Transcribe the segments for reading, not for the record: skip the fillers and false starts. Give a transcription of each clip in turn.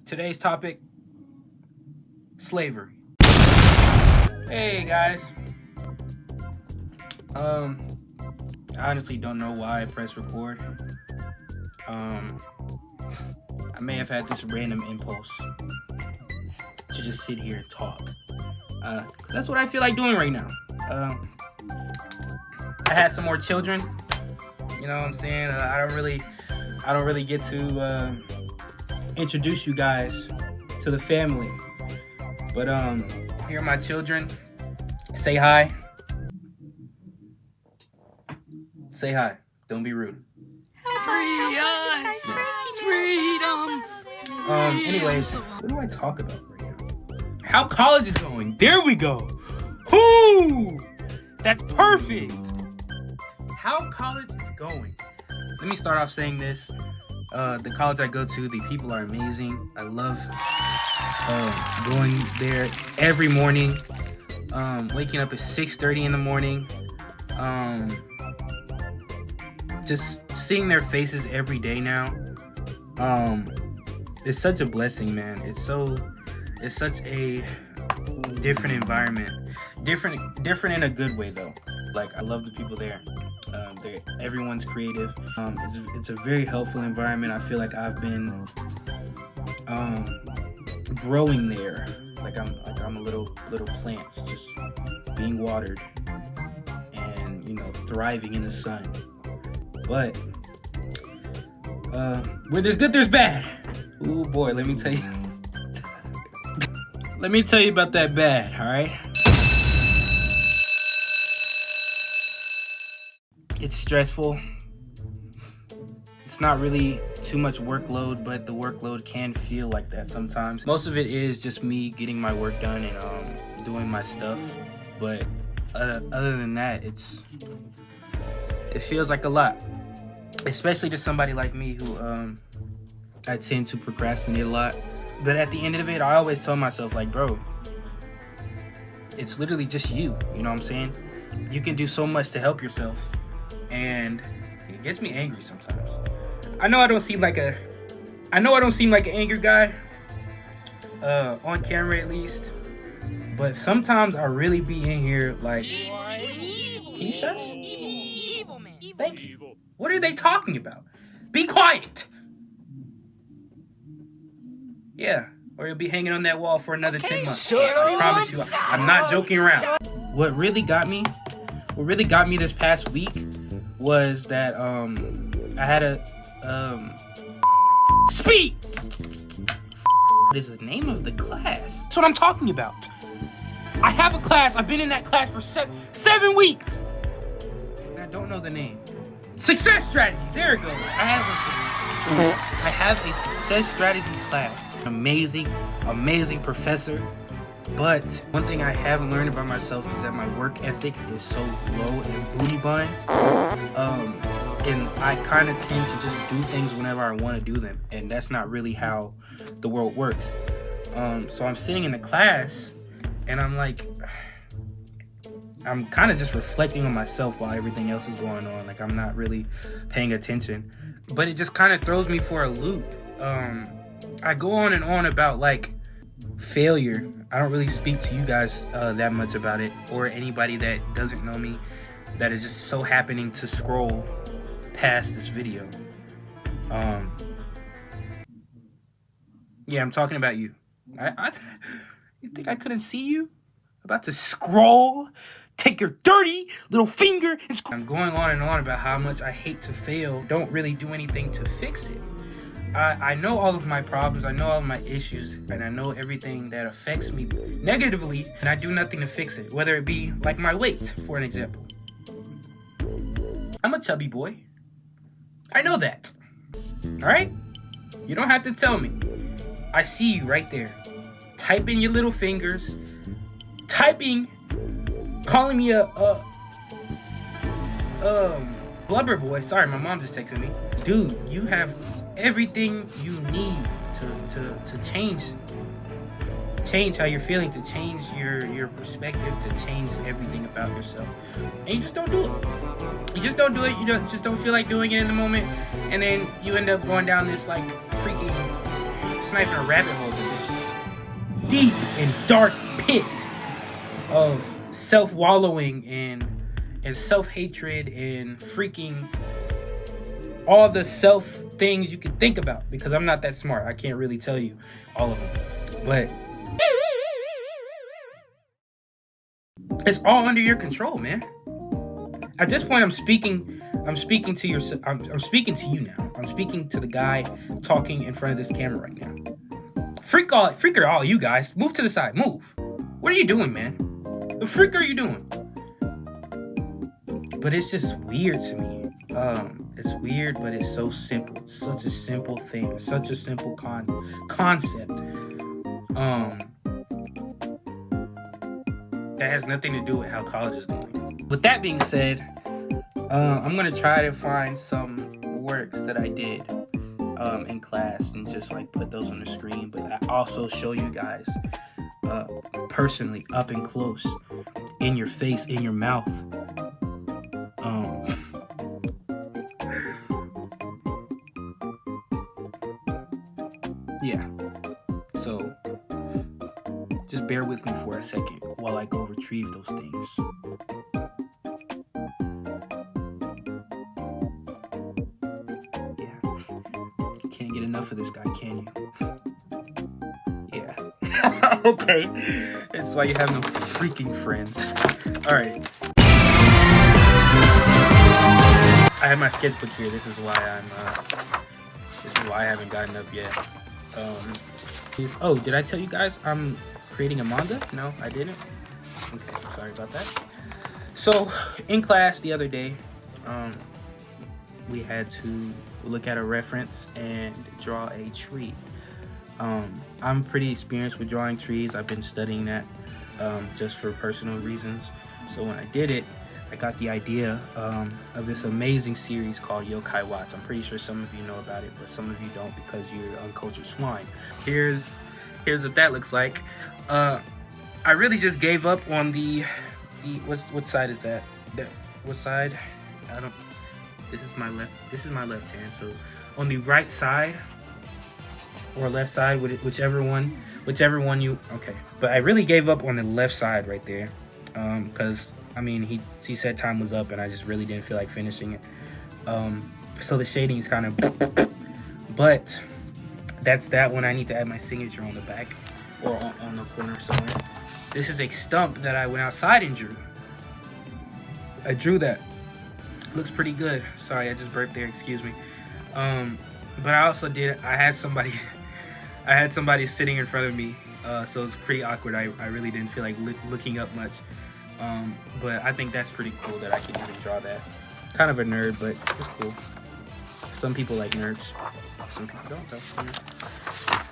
Today's topic, slavery. Hey guys. I honestly don't know why I pressed record. I may have had this random impulse to just sit here and talk. 'Cause that's what I feel like doing right now. I had some more children. You know what I'm saying? I don't really get to introduce you guys to the family. But here are my children. Say hi. Say hi. Don't be rude. Free us! Freedom! Anyways, what do I talk about right now? How college is going. There we go. Whoo! That's perfect. How college is going. Let me start off saying this. The college I go to, the people are amazing. I love going there every morning. Waking up at 6:30 in the morning. Just seeing their faces every day now. It's such a blessing, man. It's such a different environment. Different in a good way though. Like, I love the people there. Everyone's creative. It's a very helpful environment. I feel like I've been growing there. Like I'm a little plants just being watered and, you know, thriving in the sun. But where there's good, there's bad. Ooh boy, let me tell you. Let me tell you about that bad, all right? It's stressful. It's not really too much workload, but the workload can feel like that sometimes. Most of it is just me getting my work done and doing my stuff. But other than that, it feels like a lot. Especially to somebody like me who I tend to procrastinate a lot. But at the end of it, I always tell myself, like, bro, it's literally just you. You know what I'm saying? You can do so much to help yourself. And it gets me angry sometimes. I know I don't seem like an angry guy, on camera at least. But sometimes I really be in here like, can you shush? Evil man. Thank you. What are they talking about? Be quiet. Yeah, or you'll be hanging on that wall for another 10 months. I promise you, I'm not joking around. What really got me this past week was that I had a speak. What is the name of the class? That's what I'm talking about. I have a class. I've been in that class for 7 weeks, and I don't know the name. Success strategies. There it goes. I have a success strategies class. Amazing professor. But one thing I haven't learned about myself is that my work ethic is so low in booty buns. And I kind of tend to just do things whenever I want to do them. And that's not really how the world works. So I'm sitting in the class and I'm like, I'm kind of just reflecting on myself while everything else is going on. Like, I'm not really paying attention. But it just kind of throws me for a loop. I go on and on about, like, failure. I don't really speak to you guys that much about it, or anybody that doesn't know me that is just so happening to scroll past this video. Yeah, I'm talking about you. You think I couldn't see you? About to scroll, take your dirty little finger and scroll. I'm going on and on about how much I hate to fail. Don't really do anything to fix it. I know all of my problems, I know all of my issues, and I know everything that affects me negatively, and I do nothing to fix it, whether it be like my weight, for an example. I'm a chubby boy. I know that. All right? You don't have to tell me. I see you right there. Typing your little fingers. Typing. Calling me a blubber boy. Sorry, my mom just texted me. Dude, you have everything you need to change change how you're feeling, to change your perspective, to change everything about yourself. And you just don't do it. You just don't do it. You just don't feel like doing it in the moment, and then you end up going down this like freaking sniping a rabbit hole, this deep and dark pit of self-wallowing and self-hatred and freaking all the self things you can think about, because I'm not that smart. I can't really tell you all of them, but it's all under your control, man. At this point, I'm speaking to your, I'm speaking to you now. I'm speaking to the guy talking in front of this camera right now. Freak all you guys. Move to the side. Move. What are you doing, man? The freak are you doing? But it's just weird to me. It's weird, but it's so simple. It's such a simple thing. It's such a simple concept. That has nothing to do with how college is going. With that being said, I'm gonna try to find some works that I did in class and just like put those on the screen, but I also show you guys personally, up and close, in your face, in your mouth. Yeah, so just bear with me for a second while I go retrieve those things. Yeah, can't get enough of this guy, can you? Yeah. Okay, that's why you have no freaking friends. All right. I have my sketchbook here. This is why I haven't gotten up yet. Oh, did I tell you guys I'm creating a manga? No, I didn't. Okay, sorry about that. So, in class the other day, we had to look at a reference and draw a tree. I'm pretty experienced with drawing trees. I've been studying that just for personal reasons. So when I did it, I got the idea of this amazing series called YOKAI Watch. I'm pretty sure some of you know about it, but some of you don't because you're uncultured swine. Here's what that looks like. I really just gave up on the what side is that? What side? I don't. This is my left hand. So on the right side or left side, whichever one you. Okay, but I really gave up on the left side right there, because I mean he said time was up and I just really didn't feel like finishing it. So the shading is kind of, but that's that one. I need to add my signature on the back or on the corner somewhere. This is a stump that I went outside and drew. I drew that. Looks pretty good. Sorry, I just burped there. Excuse me. But I also I had somebody sitting in front of me, so it's pretty awkward. I really didn't feel like looking up much. But I think that's pretty cool that I can even draw that. Kind of a nerd, but it's cool. Some people like nerds. Some people don't though.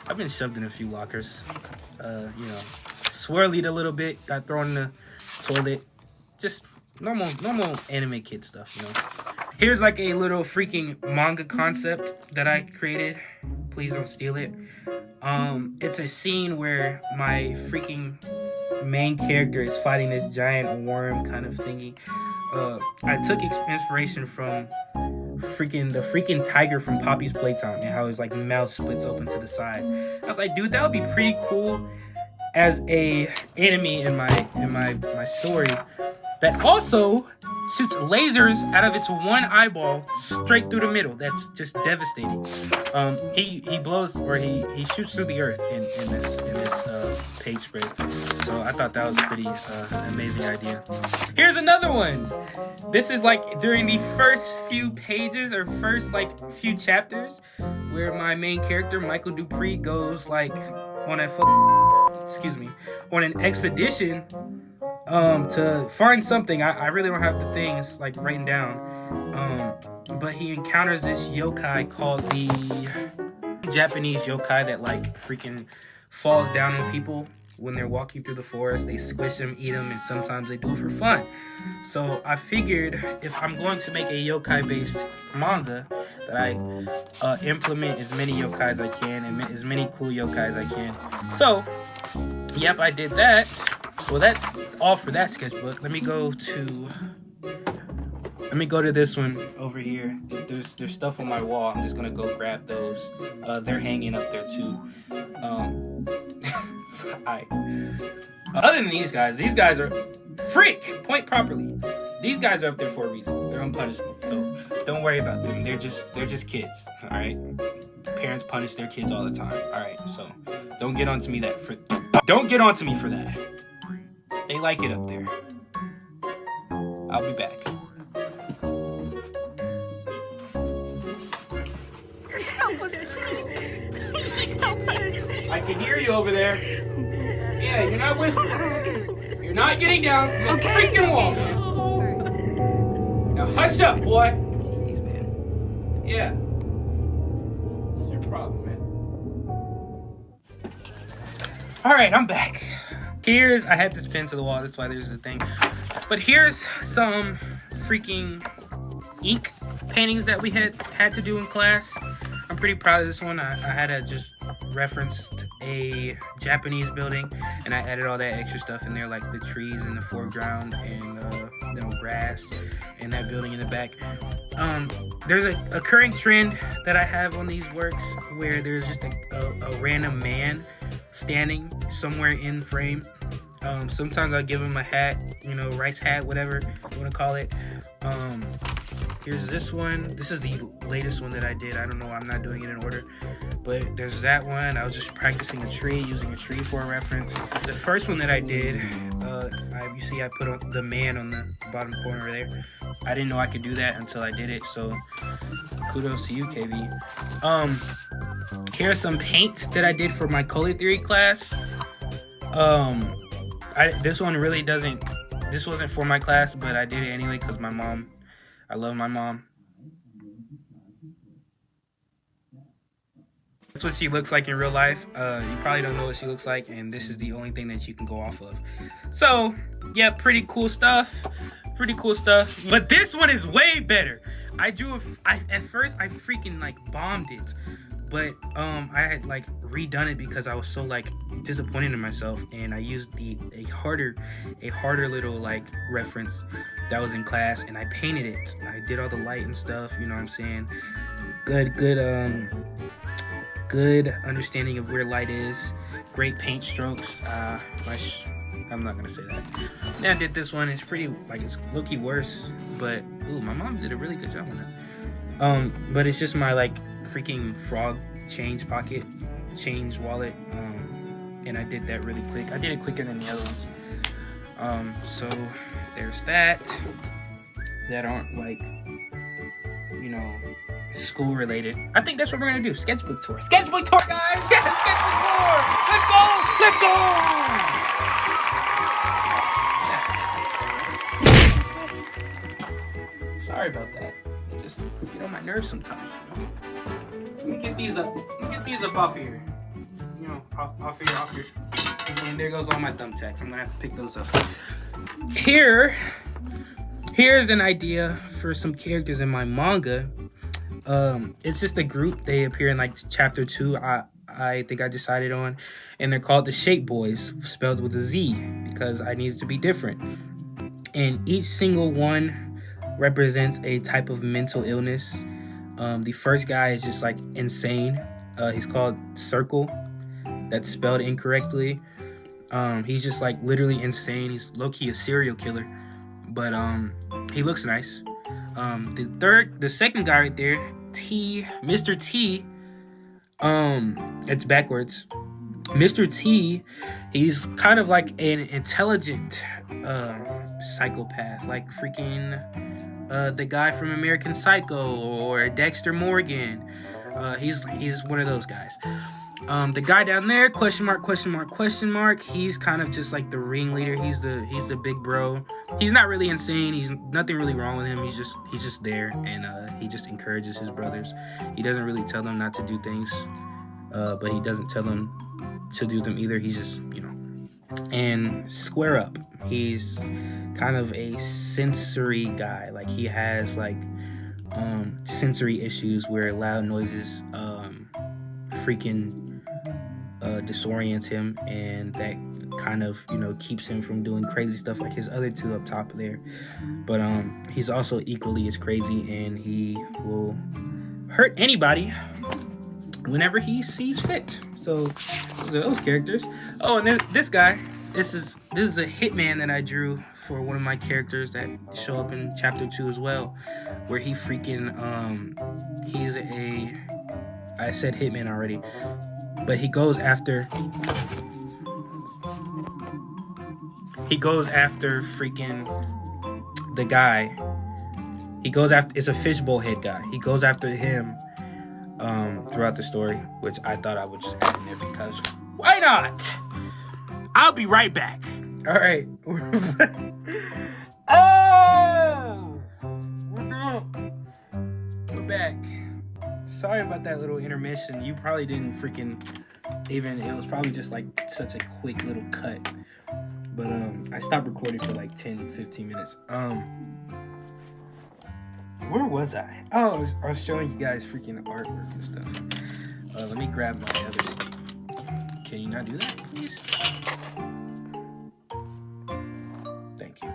I've been shoved in a few lockers. Swirlied a little bit, got thrown in the toilet. Just normal anime kid stuff, Here's like a little freaking manga concept that I created. Please don't steal it. It's a scene where my freaking main character is fighting this giant worm kind of thingy. I took inspiration from the freaking tiger from Poppy's Playtime and how his like mouth splits open to the side. I was like, dude, that would be pretty cool as a enemy in my story that also shoots lasers out of its one eyeball straight through the middle. That's just devastating. He blows, or he shoots through the earth in this page spread. So I thought that was a pretty amazing idea. Here's another one. This is like during the first few pages or first like few chapters where my main character Michael Dupree goes like on an expedition to find something. I really don't have the things like written down, but he encounters this yokai called the Japanese yokai that like freaking falls down on people when they're walking through the forest. They squish them, eat them, and sometimes they do it for fun. So I figured if I'm going to make a yokai based manga, that I implement as many yokai as I can and as many cool yokai as I can. So yep, I did that. Well, that's all for that sketchbook. Let me go to this one over here. There's stuff on my wall. I'm just gonna go grab those. They're hanging up there too. Other than these guys are freak. Point properly. These guys are up there for a reason. They're on punishment, so don't worry about them. They're just kids. All right. Parents punish their kids all the time. All right. So don't get onto me Don't get onto me for that. They like it up there. I'll be back. Help us, please. Please help us. I can hear you over there. Yeah, you're not whispering. You're not getting down from the freaking wall, man. Now hush up, boy. Jeez, man. Yeah. What's your problem, man? All right, I'm back. I had this pin to the wall, that's why there's a thing. But here's some freaking ink paintings that we had to do in class. I'm pretty proud of this one. I had to just referenced a Japanese building, and I added all that extra stuff in there, like the trees in the foreground and grass and that building in the back. There's a occurring trend that I have on these works where there's just a random man standing somewhere in frame. Sometimes I'll give him a hat, rice hat, whatever you want to call it. Here's this one. This is the latest one that I did. I don't know, I'm not doing it in order. But there's that one. I was just practicing a tree, using a tree for a reference. The first one that I did, you see I put the man on the bottom corner there. I didn't know I could do that until I did it, so kudos to you, KB. Here's some paint that I did for my color theory class. This one really doesn't, this wasn't for my class, but I did it anyway because my mom, I love my mom. That's what she looks like in real life. You probably don't know what she looks like, and this is the only thing that you can go off of. So, yeah, pretty cool stuff. Pretty cool stuff. But this one is way better. At first I freaking bombed it. But I had redone it because I was so disappointed in myself, and I used a harder little reference that was in class, and I painted it. I did all the light and stuff, you know what I'm saying? Good understanding of where light is. Great paint strokes. I'm not gonna say that. Then I did this one. It's pretty it's low-key worse, but ooh, my mom did a really good job on that. But it's just my freaking frog change wallet, and I did that really quick. I did it quicker than the other ones. So there's that aren't school related. I think that's what we're gonna do. Sketchbook tour, guys. Yeah, sketchbook tour. Let's go. Yeah. Sorry about that. Just get on my nerves sometimes. Let me get these up. Off here. Off here. And there goes all my thumbtacks. I'm gonna have to pick those up. Here's an idea for some characters in my manga. It's just a group. They appear in chapter 2. I think I decided on, and they're called the Shape Boys, spelled with a Z, because I needed to be different. And each single one represents a type of mental illness. The first guy is just insane. He's called Circle. That's spelled incorrectly. He's just literally insane. He's low-key a serial killer, but he looks nice. The second guy right there, Mr. T. It's backwards. Mr. T, he's kind of an intelligent psychopath, freaking the guy from American Psycho or Dexter Morgan. He's one of those guys. The guy down there, question mark. He's kind of just the ringleader. He's the big bro. He's not really insane. He's nothing really wrong with him. He's just there, and he just encourages his brothers. He doesn't really tell them not to do things, but he doesn't tell them to do them either. He's just And Square Up, he's kind of a sensory guy. He has sensory issues where loud noises freaking disorients him, and that kind of, you know, keeps him from doing crazy stuff like his other two up top there. But he's also equally as crazy, and he will hurt anybody whenever he sees fit. So those characters. Oh, and then this guy. This is a hitman that I drew for one of my characters that show up in chapter 2 as well, where he freaking he's a, I said hitman already, but he goes after freaking the guy. He goes after, it's a fishbowl head guy. He goes after him throughout the story, which I thought I would just add in there because why not? I'll be right back. All right. Oh! We're back. Sorry about that little intermission. You probably didn't freaking even, it was probably just like such a quick little cut. But I stopped recording for like 10-15 minutes. Where was I? Oh, I was showing you guys freaking artwork and stuff. Let me grab my other stick. Can you not do that, please? Thank you.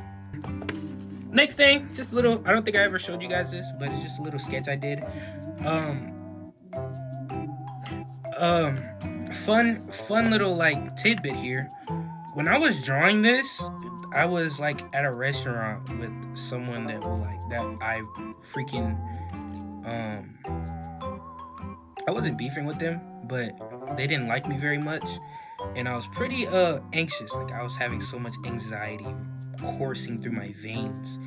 Next thing, just a little, I don't think I ever showed you guys this, but it's just a little sketch I did. Fun little like tidbit here. When I was drawing this, I was like at a restaurant with someone that will like, that I freaking, I wasn't beefing with them, but they didn't like me very much, and I was pretty anxious. Like I was having so much anxiety coursing through my veins,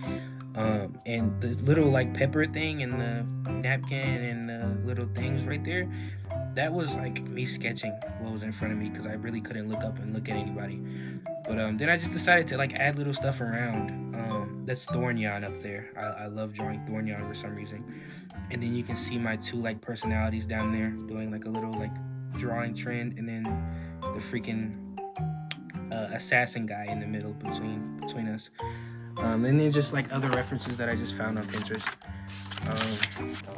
and the little like pepper thing and the napkin and the little things right there, that was like me sketching what was in front of me because I really couldn't look up and look at anybody. But then I just decided to like add little stuff around. That's Thornyon up there. I love drawing Thornyon for some reason. And then you can see my two like personalities down there doing like a little like drawing trend, and then the freaking assassin guy in the middle between us. And then just like other references that I just found on Pinterest.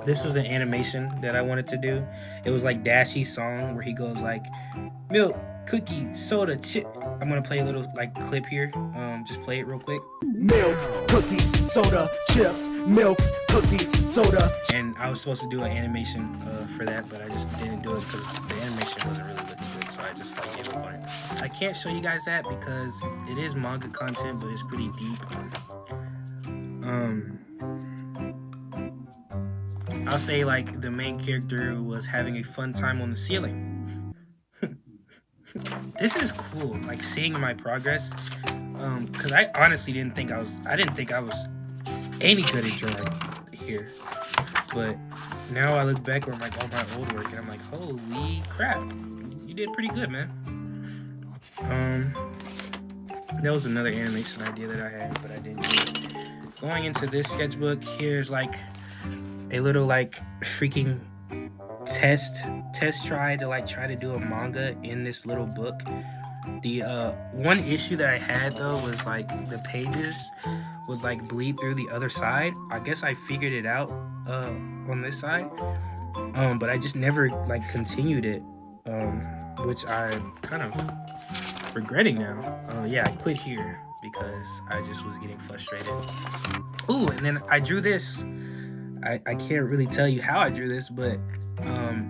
This was an animation that I wanted to do. It was like Dashy's song where he goes like milk, cookie, soda, chip. I'm gonna play a little like clip here. Just play it real quick. Milk, cookies, soda, chips, milk, cookies, soda. And I was supposed to do an animation for that, but I just didn't do it because the animation wasn't really looking good, so I just like gave up on it. I can't show you guys that because it is manga content, but it's pretty deep. I'll say like the main character was having a fun time on the ceiling. This is cool, like seeing my progress, because I honestly didn't think I was any good at drawing here, but now I look back on like all my old work and I'm like, holy crap, you did pretty good, man. That was another animation idea that I had, but I didn't do it. Going into this sketchbook, here's like a little like freaking test try to do a manga in this little book. The one issue that I had though was like the pages would like bleed through the other side. I guess I figured it out on this side, but I just never like continued it, which I'm kind of regretting now. Yeah, I quit here because I just was getting frustrated. Ooh, and then I drew this. I can't really tell you how I drew this, but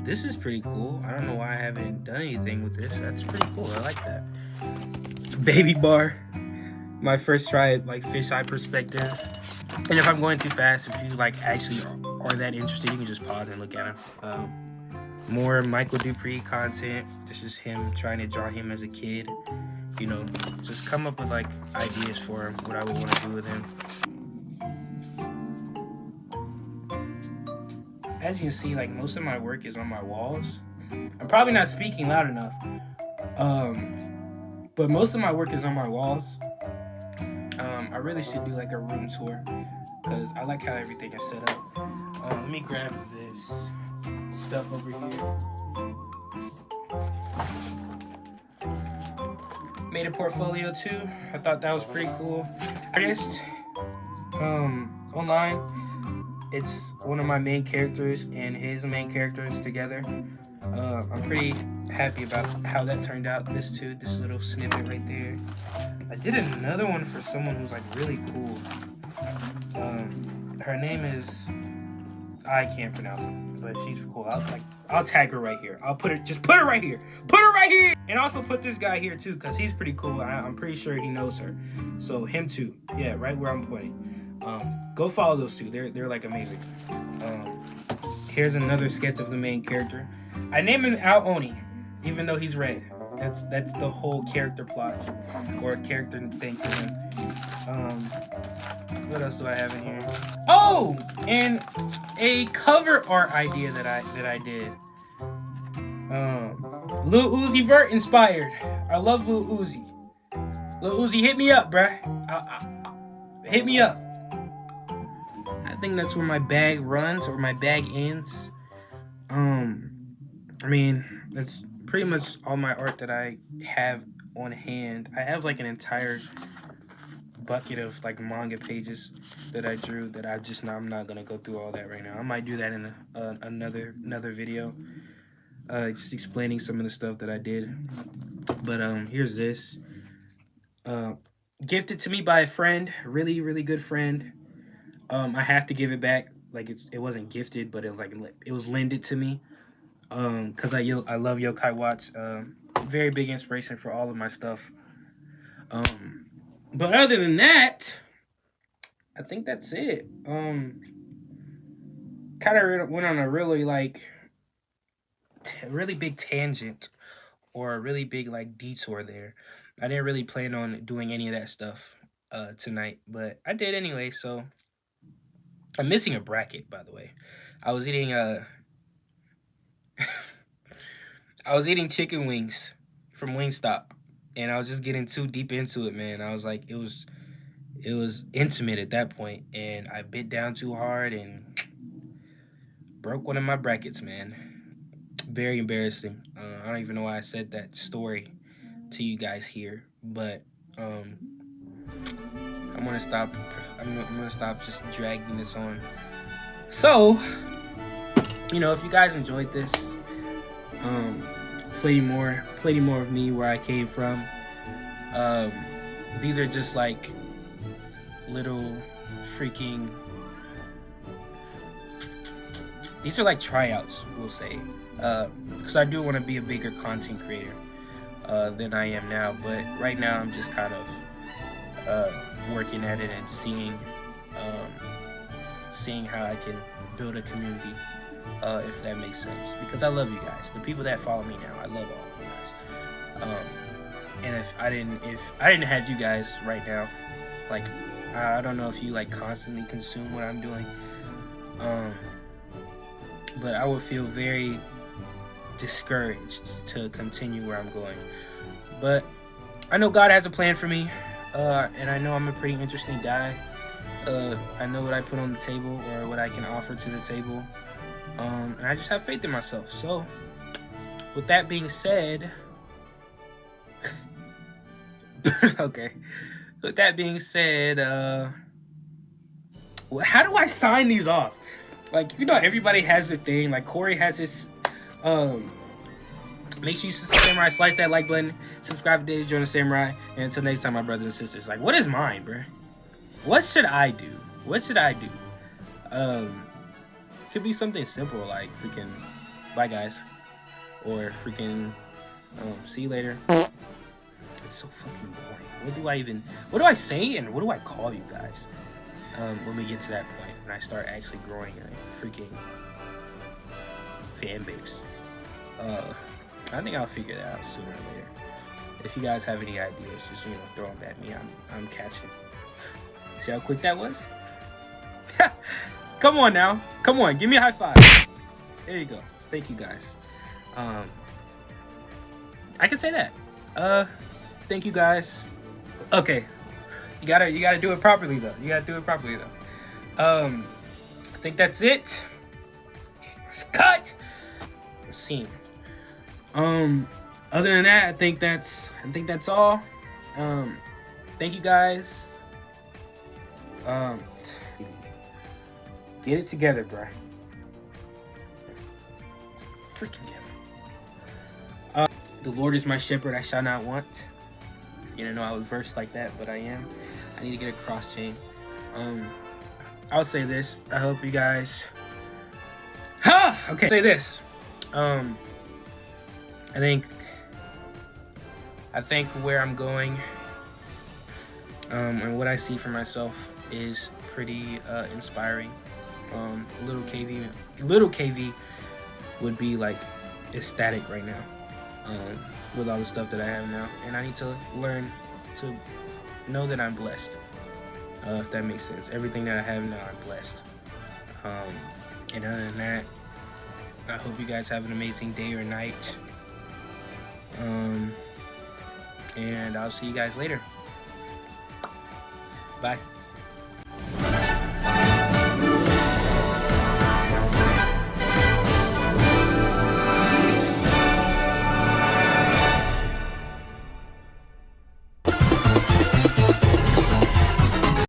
this is pretty cool. I don't know why I haven't done anything with this. That's pretty cool. I like that. Baby bar. My first try at like fisheye perspective. And if I'm going too fast, if you like actually are that interested, you can just pause and look at him. More Michael Dupree content. This is him trying to draw him as a kid. You know, just come up with like ideas for him, what I would want to do with him. As you can see, like most of my work is on my walls. I'm probably not speaking loud enough, but most of my work is on my walls. I really should do like a room tour because I like how everything is set up. Let me grab this stuff over here. Made a portfolio too. I thought that was pretty cool. Artist, online. It's one of my main characters and his main characters together. I'm pretty happy about how that turned out. This little snippet right there. I did another one for someone who's like really cool. Her name is, I can't pronounce it, but she's cool. I'll tag her right here. Just put her right here. Put her right here. And also put this guy here too, because he's pretty cool. I'm pretty sure he knows her. So him too. Yeah, right where I'm pointing. Go follow those two. They're like amazing. Here's another sketch of the main character. I name him Al-Oni, even though he's red. That's the whole character plot or character thing for him. What else do I have in here? Oh, and a cover art idea that I did. Lil Uzi Vert inspired. I love Lil Uzi. Lil Uzi, hit me up, bruh. Hit me up. I think that's where my bag runs or my bag ends. I mean, that's pretty much all my art that I have on hand. I have like an entire bucket of like manga pages that I drew that I'm not gonna go through all that right now. I might do that in another video, just explaining some of the stuff that I did. But here's this, gifted to me by a friend, really good friend. I have to give it back. Like it wasn't gifted, but it was lended to me. Cause I love Yokai Watch. Very big inspiration for all of my stuff. But other than that, I think that's it. Kind of went on a really really big tangent or a really big like detour there. I didn't really plan on doing any of that stuff tonight, but I did anyway. So I'm missing a bracket, by the way. I was eating I was eating chicken wings from Wingstop, and I was just getting too deep into it, man. I was like, it was intimate at that point, and I bit down too hard and broke one of my brackets, man. Very embarrassing. I don't even know why I said that story to you guys here, but I'm gonna stop. I'm gonna stop just dragging this on. So, if you guys enjoyed this, plenty more of me where I came from. These are just like little freaking. These are like tryouts, we'll say, because I do want to be a bigger content creator than I am now. But right now, I'm just kind of working at it and seeing how I can build a community. If that makes sense, because I love you guys. The people that follow me now, I love all of you guys. And if I didn't have you guys right now, like I don't know if you like constantly consume what I'm doing, but I would feel very discouraged to continue where I'm going. But I know God has a plan for me, and I know I'm a pretty interesting guy. I know what I put on the table or what I can offer to the table. And I just have faith in myself. So, with that being said, okay. With that being said, how do I sign these off? Like, everybody has their thing. Like, Corey has his, make sure you Samurai, slice that like button, subscribe to Daily Journal Samurai, and until next time, my brothers and sisters. Like, what is mine, bruh? What should I do? Could be something simple like freaking bye guys, or freaking see you later. It's so fucking boring. What do I say and what do I call you guys when we get to that point, when I start actually growing a freaking fan base? I think I'll figure that out sooner or later. If you guys have any ideas, just throw them at me. I'm catching. See how quick that was? Come on now. Come on. Give me a high five. There you go. Thank you guys. I can say that. Thank you guys. Okay. You gotta do it properly though. I think that's it. Let's cut. Scene. Other than that, I think that's all. Thank you guys. Get it together, bruh. Freaking The Lord is my shepherd, I shall not want. You didn't know I was versed like that, but I am. I need to get a cross chain. I'll say this. I hope you guys. Okay. Say this. I think where I'm going, and what I see for myself is pretty inspiring. Little KV would be like ecstatic right now. With all the stuff that I have now, and I need to learn to know that I'm blessed, if that makes sense. Everything that I have now, I'm blessed. And other than that, I hope you guys have an amazing day or night, and I'll see you guys later. Bye.